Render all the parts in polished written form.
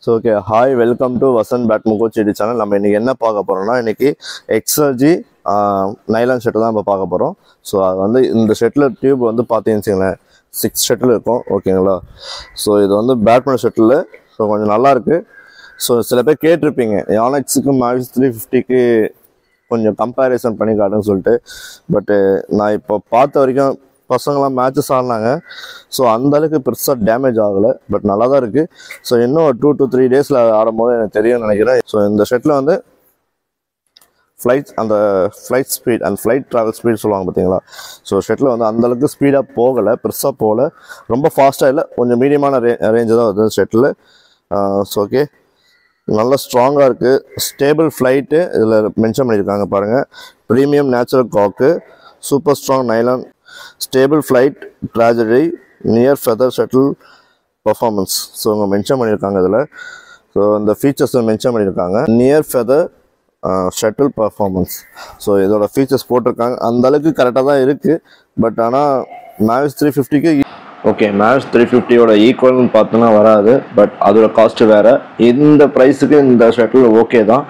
So okay, hi, welcome to Vasan Bat Mukochi channel. நம்ம இன்னைக்கு என்ன பார்க்க போறோம்னா இன்னைக்கு XRG நைலான் ஷர்ட் தான் நம்ம பார்க்க போறோம். ஸோ அது வந்து இந்த ஷர்ட்ல டியூப் வந்து பார்த்தீங்கன்னு 6 ஷர்ட்ல இருக்கும் ஓகேங்களா. ஸோ இது வந்து பேட்மேன் ஷர்ட்ல ஸோ கொஞ்சம் நல்லா இருக்கு. ஸோ சில பேர் கேட்டிருப்பீங்க யானெக்ஸுக்கு Mavic 350க்கு கொஞ்சம் கம்பேரிசன் பண்ணி காட்டுன்னு சொல்லிட்டு. பட்டு நான் இப்போ பார்த்த வரைக்கும் பசங்களாம் மேட்சஸ் ஆடினாங்க. ஸோ அந்தளவுக்கு பெருசாக டேமேஜ் ஆகலை, பட் நல்லா தான் இருக்குது. ஸோ இன்னும் 2 to 3 டேஸில் ஆடும்போது எனக்கு தெரியும்னு நினைக்கிறேன். ஸோ இந்த ஷர்ட்டில் வந்து flight speed and flight travel speed சொல்லுவாங்க பார்த்தீங்களா. ஸோ ஷர்ட்டில் வந்து அந்தளவுக்கு ஸ்பீடாக போகலை, பெருசாக போகலை, ரொம்ப ஃபாஸ்ட்டாக இல்லை, கொஞ்சம் மீடியமான ரேஞ்சு தான் வருது ஷர்ட்டில். ஸோ ஓகே, நல்லா ஸ்ட்ராங்காக இருக்குது. ஸ்டேபிள் ஃப்ளைட்டு இதில் மென்ஷன் பண்ணியிருக்காங்க பாருங்கள். Premium natural cock, super strong nylon, stable flight, tragedy, near feather shuttle performance. So அவங்க மென்ஷன் பண்ணியிருக்காங்க இதில். ஸோ இந்த ஃபீச்சர்ஸ் மென்ஷன் பண்ணியிருக்காங்க. Near feather shuttle performance. So இதோட ஃபீச்சர்ஸ் போட்டிருக்காங்க. அந்தளவுக்கு கரெக்டாக தான் இருக்குது. பட் ஆனால் Mavic 350க்கு ஓகே, Mavic 350யோட ஈக்குவல்னு பார்த்தோன்னா வராது. பட் அதோட காஸ்ட்டு வேறு. இந்த ப்ரைஸுக்கு இந்த ஷட்டில் ஓகே தான்.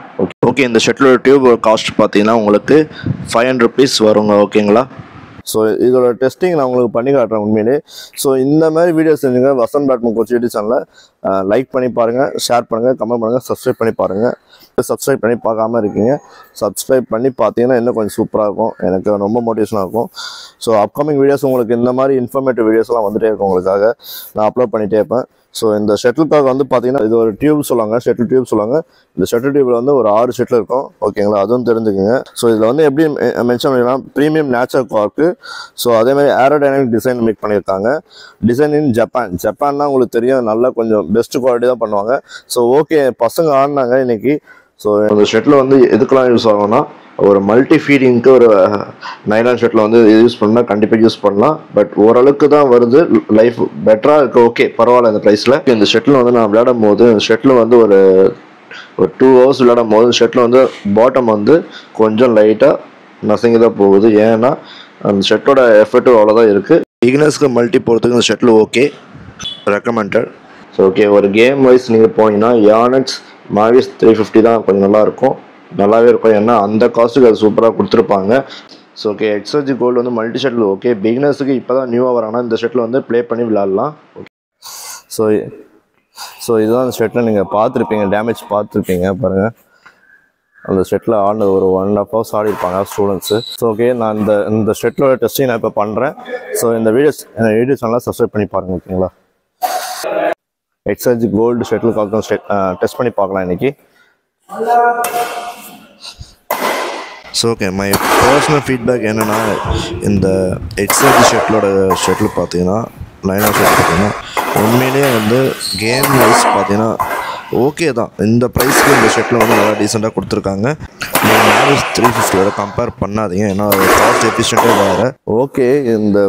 ஓகே, இந்த ஷட்டிலோட டியூப் காஸ்ட் பார்த்தீங்கன்னா உங்களுக்கு 500 rupees வருங்க ஓகேங்களா. ஸோ இதோட டெஸ்டிங் நான் உங்களுக்கு பண்ணி காட்டுறேன் உண்மையிலே. ஸோ இந்த மாதிரி வீடியோஸ் செஞ்சுங்க. வசந்த் பேட் முக்கோச்சி யூடியூப் சேனலில் லைக் பண்ணி பாருங்கள், ஷேர் பண்ணுங்கள், கமெண்ட் பண்ணுங்கள், சப்ஸ்கிரைப் பண்ணி பாருங்கள். சப்ஸ்கிரைப் பண்ணி பார்க்காம இருக்கீங்க, சப்ஸ்கிரைப் பண்ணி பார்த்தீங்கன்னா இன்னும் கொஞ்சம் சூப்பராக இருக்கும், எனக்கு ரொம்ப மோட்டிவேஷனாக இருக்கும். ஸோ அப்கமிங் வீடியோஸ் உங்களுக்கு இந்த மாதிரி இன்ஃபர்மேட்டிவ் வீடியோஸ்லாம் வந்துகிட்டே இருக்கும், உங்களுக்காக நான் அப்லோட் பண்ணிகிட்டே இருப்பேன். ஸோ இந்த ஷட்டிலுக்காக வந்து பார்த்தீங்கன்னா இது ஒரு டியூப் சொல்லுவாங்க, ஷட்டில் டியூப் சொல்லுவாங்க. இந்த ஷட்டில் டியூப்பில் வந்து ஒரு 6 ஷட்டில் இருக்கும் ஓகேங்களா, அதுவும் தெரிஞ்சுக்குங்க. ஸோ இதில் வந்து எப்படி மென்ஷன் பண்ணிக்கலாம், ப்ரீமியம் நேச்சுரல் கார்க்கு. ஸோ அதேமாதிரி ஏரோடைனமிக் டிசைன் மேக் பண்ணியிருக்காங்க. டிசைன் இன் ஜப்பான்னா உங்களுக்கு தெரியும், நல்லா கொஞ்சம் பெஸ்ட் குவாலிட்டி தான் பண்ணுவாங்க. ஸோ ஓகே, பசங்க ஆடினாங்க இன்னைக்கு. ஸோ இந்த ஷர்ட்டில் வந்து எதுக்கெல்லாம் யூஸ் ஆகும்னா, ஒரு மல்டி ஃபீடிங்க்கு ஒரு நைலான் ஷர்ட்டில் வந்து யூஸ் பண்ணால் கண்டிப்பாக யூஸ் பண்ணலாம். பட் ஓரளவுக்கு தான் வருது, லைஃப் பெட்டராக இருக்குது. ஓகே, பரவாயில்ல. இந்த ப்ரைஸில் இந்த ஷர்ட்டில் வந்து நான் விளையாடும் போது ஷர்ட்டில் வந்து ஒரு 2 hours விளையாடும் போது ஷர்ட்டில் வந்து பாட்டம் வந்து கொஞ்சம் லைட்டாக நசங்கி தான் போகுது. ஏன்னா அந்த ஷர்ட்டோட எஃபெக்டும் அவ்வளோதான் இருக்குது. பிகினர்ஸ்க்கு மல்டி போகிறதுக்கு இந்த ஷர்ட்டில் ஓகே, ரெக்கமெண்டட். ஸோ ஓகே, ஒரு கேம் வைஸ் நீங்கள் போனீங்கன்னா யானெக்ஸ் Mavic 350 தான் கொஞ்சம் நல்லாவே இருக்கும். ஏன்னா அந்த காஸ்ட்டுக்கு அது சூப்பராக கொடுத்துருப்பாங்க. ஸோ ஓகே, XRG கோல்டு வந்து மல்டி ஷட்டில் ஓகே. பிகினர்ஸுக்கு இப்போ தான் நியூவாக வராங்கன்னா இந்த ஷட்டில் வந்து ப்ளே பண்ணி விளையாடலாம். ஓகே, ஸோ இதுதான் அந்த ஷட்டில் நீங்கள் பார்த்துருப்பீங்க, டேமேஜ் பார்த்துருப்பீங்க பாருங்கள். அந்த ஷட்டில் ஆடினது ஒரு 1.5 hours ஆடிருப்பாங்க ஸ்டூடெண்ட்ஸு. ஸோ ஓகே, நான் இந்த ஷட்டிலோட டெஸ்டிங் நான் இப்போ பண்ணுறேன். ஸோ இந்த வீடியோஸ் சேனலாக சப்ஸ்கிரைப் பண்ணி பாருங்கள் ஓகேங்களா. XRG கோல்டு ஷட்டில் காக்கும் டெஸ்ட் பண்ணி பார்க்கலாம் இன்னைக்கு. So okay, my personal feedback என்னென்னா, இந்த XRG ஷட்டில் பார்த்தீங்கன்னா நைலான் ஷர்ட் பார்த்தீங்கன்னா உண்மையிலேயே வந்து கேம் வைஸ் பார்த்தீங்கன்னா ஓகே தான். இந்த ப்ரைஸ்க்கு இந்த ஷர்ட்டில் வந்து நல்லா டீசெண்டாக கொடுத்துருக்காங்க. நீங்கள் Mavic 350யோட கம்பேர் பண்ணாதீங்க, ஏன்னா அது காஸ்ட் எஃபிஷியண்ட்டே வேறு. ஓகே, இந்த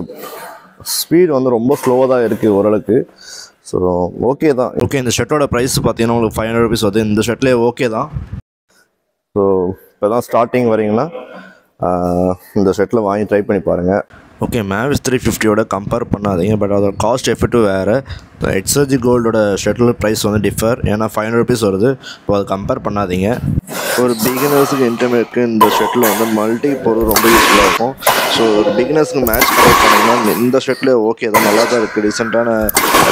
ஸ்பீட் வந்து ரொம்ப ஸ்லோவாக தான் இருக்குது ஓரளவுக்கு. ஸோ ஓகே தான். ஓகே, இந்த ஷர்ட்டோட ப்ரைஸ் பார்த்தீங்கன்னா உங்களுக்கு 500 rupees வருது. இந்த ஷர்ட்லேயே ஓகே தான். ஸோ இப்போ தான் ஸ்டார்டிங் வரீங்கன்னா இந்த ஷர்ட்டில் வாங்கி ட்ரை பண்ணி பாருங்கள். ஓகே, Mavic 350யோட கம்பேர் பண்ணாதீங்க, பட் அதோட காஸ்ட் எஃபெக்ட்டும் வேறு. XRG கோல்டோட ஷர்ட்டில் ப்ரைஸ் வந்து டிஃபர், ஏன்னா 500 rupees வருது. இப்போ அதை கம்பேர் பண்ணாதீங்க. ஒரு பிகினர்ஸுக்கு இன்டர்மீடியட்க்கு இந்த ஷர்ட்டில் வந்து மல்டி போகிறது ரொம்ப யூஸ்ஃபுல்லாக இருக்கும். ஸோ ஒரு பிகினர்ஸ்க்கு மேட்ச் கம்பேர் பண்ணிங்கன்னா இந்த ஷர்ட்டில் ஓகே தான், நல்லா தான் இருக்குது. டீசெண்டான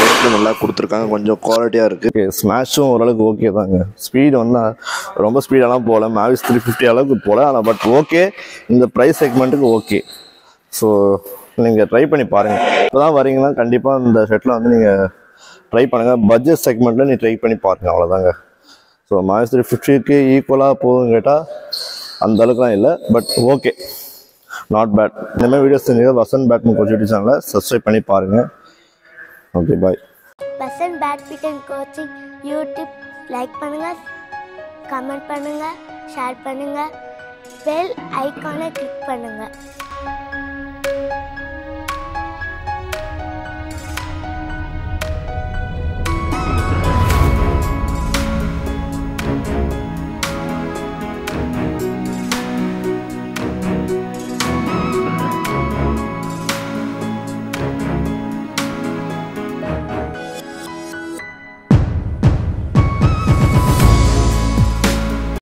ரேட்டில் நல்லா கொடுத்துருக்காங்க, கொஞ்சம் குவாலிட்டியாக இருக்குது. ஸ்மாஷும் ஓரளவுக்கு ஓகே தாங்க. ஸ்பீடு வந்து ரொம்ப ஸ்பீடெல்லாம் போகல, Mavic 350 அளவுக்கு போகல. ஆனால் பட் ஓகே, இந்த ப்ரைஸ் செக்மெண்ட்டுக்கு ஓகே. ஸோ நீங்கள் ட்ரை பண்ணி பாருங்கள். இப்போ தான் வரீங்கன்னா கண்டிப்பாக இந்த ஷர்ட்டில் வந்து நீங்கள் ட்ரை பண்ணுங்கள். பட்ஜெட் செக்மெண்ட்டில் நீ ட்ரை பண்ணி பாருங்கள், அவ்வளோதாங்க. ஸோ Mavic 350க்கு ஈக்குவலாக போகுதுன்னு கேட்டால் அந்த அளவுக்குலாம் இல்லை, பட் ஓகே, நாட் பேட். இந்த மாதிரி வீடியோஸ் செஞ்சுங்க. வசந்த் பேட் முக்கோச்சி யூடியூப் சேனலை சப்ஸ்கிரைப் பண்ணி பாருங்கள். Okay, bye. Vasanth badminton coaching YouTube like பண்ணுங்கள், கமெண்ட் பண்ணுங்கள், ஷேர் பண்ணுங்கள், பெல் ஐக்கானை கிளிக் பண்ணுங்கள்.